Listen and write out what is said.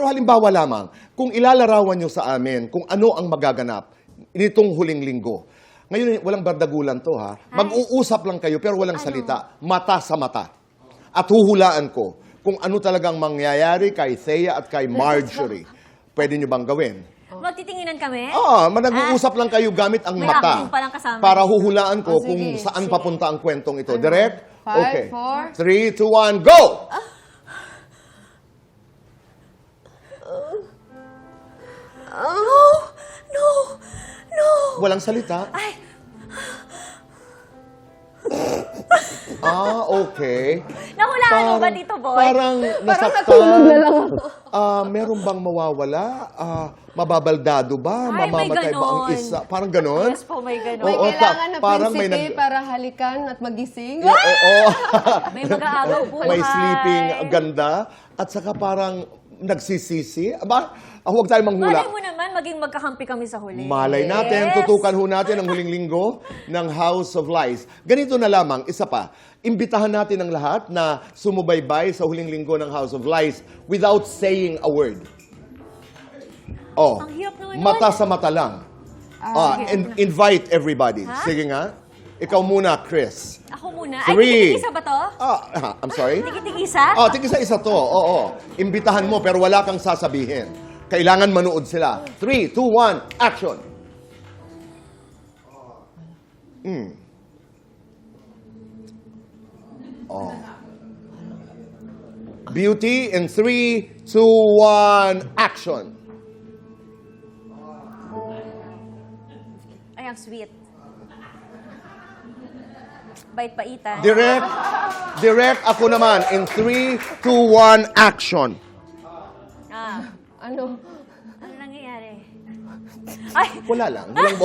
halimbawa lamang, kung ilalarawan nyo sa amin kung ano ang magaganap nitong huling linggo. Ngayon, walang bardagulan to ha. Mag-uusap lang kayo pero walang salita. Mata sa mata. At huhulaan ko kung ano talagang mangyayari kay Thea at kay Marjorie. Pwede nyo bang gawin? Magtitinginan kami? Nag-uusap lang kayo gamit ang May mata. acting palang kasama. Para huhulaan ko sige, kung saan papunta ang kwentong ito. Direct? 5, Okay. 4. 3, 2, 1, go! No! Walang salita. Ay! Okay. Nahulaan mo ba dito, boy? Parang nasaktan. natulog na lang ako. Meron bang mawawala? Mababaldado ba? Ay, may Mamamatay ba ang ganon. isa? Parang ganon? Yes po, may ganon. May Oo, kailangan na parang may prinsipy para halikan at magising. Oo. May mag-aagaw buhay. May sleeping ganda. At saka parang nagsisisi. Aba, huwag tayong manghula. Malay mo naman, maging magkakampi kami sa huli. Malay natin, Yes. tutukan ho natin ang huling linggo ng House of Lies. Ganito na lamang, isa pa, imbitahan natin ang lahat na sumubaybay sa huling linggo ng House of Lies without saying a word. Ang hirap naman mata nun. sa mata lang. Invite everybody. Ha? Sige nga. Ikaw muna, Chris. Ako muna. 3. Ay, tigit-tigisa ba to? I'm sorry? Tigit-tigisa? Tigisa-isa to. Oo. Imbitahan mo pero wala kang sasabihin. Kailangan manood sila. 3, 2, 1, action! Beauty in 3, 2, 1, action! Ay, ang sweet. Bait-baitan. Direct ako naman. In 3, 2, 1, action! Ano? Ano nangyayari? Ay! Wala lang. Walang